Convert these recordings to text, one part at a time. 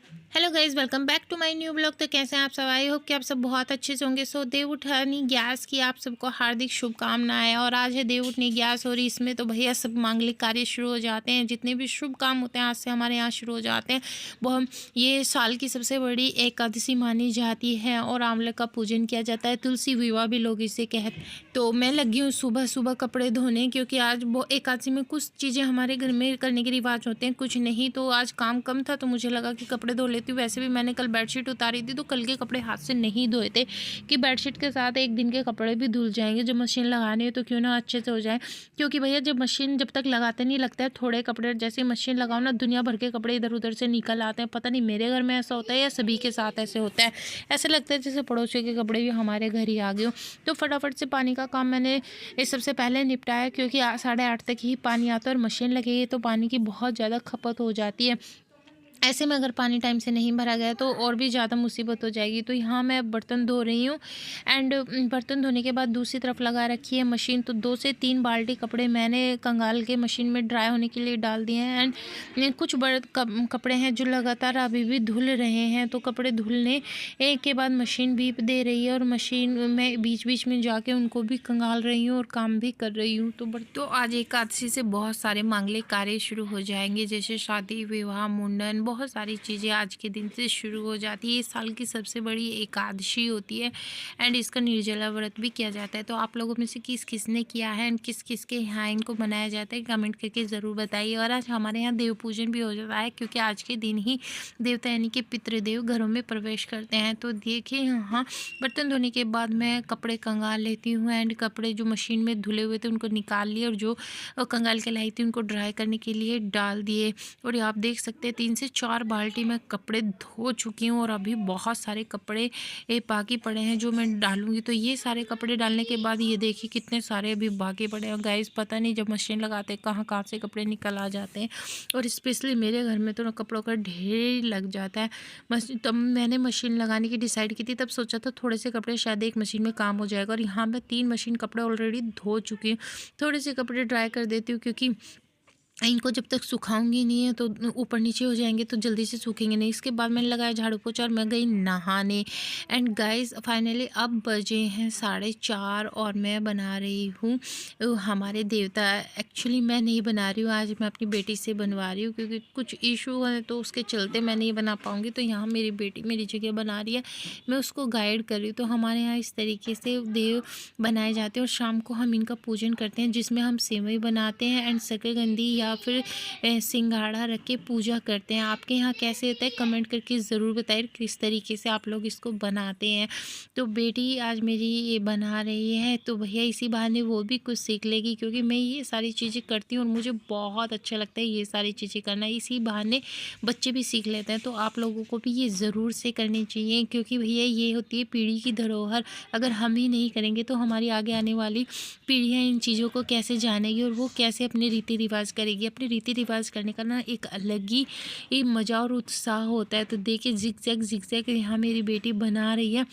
Hello guys, welcome back to my new blog. तो कैसे हैं आप सब? आई होप कि आप सब बहुत अच्छे से होंगे। सो देव उठानी ग्यास की आप सबको हार्दिक शुभकामनाएं। और आज है देव उठनी ग्यास और इसमें तो भैया सब मांगलिक कार्य शुरू हो जाते हैं। जितने भी शुभ काम होते हैं आज से हमारे यहाँ शुरू हो जाते हैं। वो हम ये साल की सबसे बड़ी एकादशी मानी जाती है और आंवले का पूजन किया जाता है। तुलसी विवाह भी लोग इसे कहते। तो मैं लगी हूँ सुबह सुबह कपड़े धोने, क्योंकि आज वो एकादशी में कुछ चीज़ें हमारे घर में करने के रिवाज होते हैं, कुछ नहीं। तो आज काम कम था तो मुझे लगा कि कपड़े धो लेती हूँ। वैसे भी मैंने कल बेडशीट उतारी थी तो कल के कपड़े हाथ से नहीं धोए थे कि बेडशीट के साथ एक दिन के कपड़े भी धुल जाएंगे। जब मशीन लगानी है तो क्यों ना अच्छे से हो जाए, क्योंकि भैया जब मशीन जब तक लगाते नहीं लगता है थोड़े कपड़े, जैसे मशीन लगाओ ना दुनिया भर के कपड़े इधर उधर से निकल आते हैं। पता नहीं मेरे घर में ऐसा होता है या सभी के साथ ऐसे होता है। ऐसा लगता है जैसे पड़ोसियों के कपड़े भी हमारे घर ही आ गए हो। तो फटाफट से पानी का काम मैंने इस सबसे पहले निपटाया, क्योंकि 8:30 तक ही पानी आता है और मशीन लगेगी तो पानी की बहुत ज़्यादा खपत हो जाती है। ऐसे में अगर पानी टाइम से नहीं भरा गया तो और भी ज़्यादा मुसीबत हो जाएगी। तो यहाँ मैं बर्तन धो रही हूँ एंड बर्तन धोने के बाद दूसरी तरफ लगा रखी है मशीन। तो 2 से 3 बाल्टी कपड़े मैंने कंगाल के मशीन में ड्राई होने के लिए डाल दिए हैं। एंड कुछ बड़े कपड़े हैं जो लगातार अभी भी धुल रहे हैं। तो कपड़े धुलने के बाद मशीन बीप दे रही है और मशीन में बीच बीच में जाके उनको भी कंगाल रही हूँ और काम भी कर रही हूँ। तो आज एकादशी से बहुत सारे मांगलिक कार्य शुरू हो जाएंगे, जैसे शादी विवाह मुंडन, बहुत सारी चीज़ें आज के दिन से शुरू हो जाती है। इस साल की सबसे बड़ी एकादशी होती है एंड इसका निर्जला व्रत भी किया जाता है। तो आप लोगों में से किस किस ने किया है एंड किस किस के यहाँ इनको मनाया जाता है कमेंट करके ज़रूर बताइए। और आज हमारे यहाँ देव पूजन भी हो जाता है, क्योंकि आज के दिन ही देवता यानी कि पितृदेव घरों में प्रवेश करते हैं। तो देखिए यहाँ बर्तन धोने के बाद मैं कपड़े कंगाल लेती हूँ एंड कपड़े जो मशीन में धुले हुए थे उनको निकाल लिए और जो कंगाल के लाई थी उनको ड्राई करने के लिए डाल दिए। और ये आप देख सकते हैं 3 से 4 बाल्टी में कपड़े धो चुकी हूँ और अभी बहुत सारे कपड़े बाकी पड़े हैं जो मैं डालूंगी। तो ये सारे कपड़े डालने के बाद ये देखिए कितने सारे अभी बाकी पड़े हैं। गाइस पता नहीं जब मशीन लगाते हैं कहाँ कहाँ से कपड़े निकल आ जाते हैं। और स्पेशली मेरे घर में तो ना कपड़ों का ढेर लग जाता है। तब मैंने मशीन लगाने की डिसाइड की थी, तब सोचा था थोड़े से कपड़े शायद एक मशीन में काम हो जाएगा। और यहाँ मैं 3 मशीन कपड़े ऑलरेडी धो चुकी हूँ। थोड़े से कपड़े ड्राई कर देती हूँ, क्योंकि इनको जब तक सुखाऊंगी नहीं है तो ऊपर नीचे हो जाएंगे तो जल्दी से सूखेंगे नहीं। इसके बाद मैंने लगाया झाड़ू पोछा और मैं गई नहाने। एंड गाइस फाइनली अब बजे हैं 4:30 और मैं बना रही हूँ हमारे देवता। एक्चुअली मैं नहीं बना रही हूँ, आज मैं अपनी बेटी से बनवा रही हूँ, क्योंकि कुछ इशू है तो उसके चलते मैं नहीं बना पाऊँगी। तो यहाँ मेरी बेटी मेरी जगह बना रही है, मैं उसको गाइड कर रही हूँ। तो हमारे यहाँ इस तरीके से देव बनाए जाते हैं और शाम को हम इनका पूजन करते हैं, जिसमें हम सेवई बनाते हैं एंड शकरकंदी या फिर सिंघाड़ा रख के पूजा करते हैं। आपके यहाँ कैसे होता है कमेंट करके ज़रूर बताइए किस तरीके से आप लोग इसको बनाते हैं। तो बेटी आज मेरी ये बना रही है तो भैया इसी बहाने वो भी कुछ सीख लेगी, क्योंकि मैं ये सारी चीज़ें करती हूँ और मुझे बहुत अच्छा लगता है ये सारी चीज़ें करना। इसी बहाने बच्चे भी सीख लेते हैं। तो आप लोगों को भी ये ज़रूर से करनी चाहिए, क्योंकि भैया ये होती है पीढ़ी की धरोहर। अगर हम ही नहीं करेंगे तो हमारी आगे आने वाली पीढ़ियाँ इन चीज़ों को कैसे जानेगी और वो कैसे अपने रीति रिवाज करेगी। अपने रीति रिवाज करने का ना एक अलग ही ये मज़ा और उत्साह होता है। तो देखिए जिगजैग यहाँ मेरी बेटी बना रही है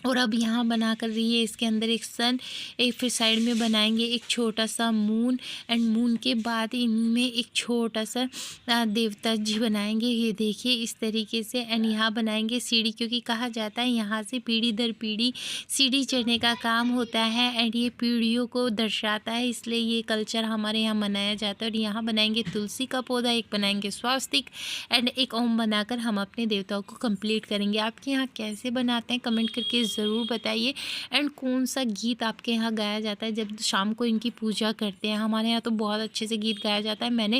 और अब यहाँ बना कर रही है इसके अंदर एक सन। एक फिर साइड में बनाएंगे एक छोटा सा मून एंड मून के बाद इनमें एक छोटा सा देवता जी बनाएंगे। ये देखिए इस तरीके से। एंड यहाँ बनाएंगे सीढ़ी, क्योंकि कहा जाता है यहाँ से पीढ़ी दर पीढ़ी सीढ़ी चढ़ने का काम होता है एंड ये पीढ़ियों को दर्शाता है, इसलिए ये कल्चर हमारे यहाँ मनाया जाता है। और यहाँ बनाएंगे तुलसी का पौधा, एक बनाएंगे स्वास्तिक एंड एक ओम बनाकर हम अपने देवताओं को कंप्लीट करेंगे। आपके यहाँ कैसे बनाते हैं कमेंट करके ज़रूर बताइए। एंड कौन सा गीत आपके यहाँ गाया जाता है जब शाम को इनकी पूजा करते हैं? हमारे यहाँ तो बहुत अच्छे से गीत गाया जाता है। मैंने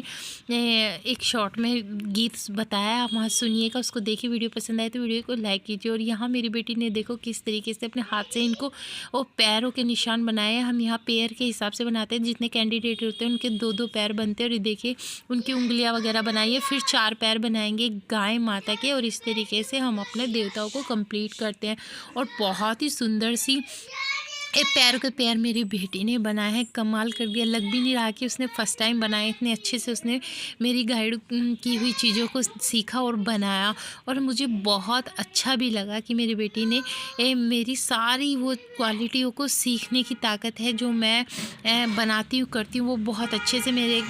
एक शॉर्ट में गीत बताया, आप वहाँ सुनिएगा, उसको देखिए। वीडियो पसंद आए तो वीडियो को लाइक कीजिए। और यहाँ मेरी बेटी ने देखो किस तरीके से अपने हाथ से इनको वो पैरों के निशान बनाए हैं। हम यहाँ पैर के हिसाब से बनाते हैं, जितने कैंडिडेट होते हैं उनके 2-2 पैर बनते हैं। और देखिए उनकी उंगलियाँ वगैरह बनाइए, फिर 4 पैर बनाएंगे गाय माता के। और इस तरीके से हम अपने देवताओं को कंप्लीट करते हैं और बहुत ही सुंदर सी ये पैर के पैर मेरी बेटी ने बनाया है, कमाल कर दिया। लग भी नहीं रहा कि उसने फर्स्ट टाइम बनाया, इतने अच्छे से उसने मेरी गाइड की हुई चीज़ों को सीखा और बनाया। और मुझे बहुत अच्छा भी लगा कि मेरी बेटी ने मेरी सारी वो क्वालिटियों को सीखने की ताकत है जो मैं बनाती हूँ करती हूँ, वो बहुत अच्छे से मेरे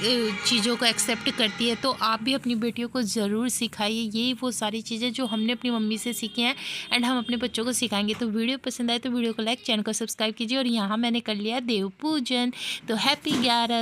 चीज़ों को एक्सेप्ट करती है। तो आप भी अपनी बेटियों को ज़रूर सिखाइए, यही वो सारी चीज़ें जो हमने अपनी मम्मी से सीखी हैं एंड हम अपने बच्चों को सिखाएंगे। तो वीडियो पसंद आए तो वीडियो को लाइक, चैनल को सब्सक्राइब कीजिए। और यहाँ मैंने कर लिया देव पूजन। तो हैप्पी 11।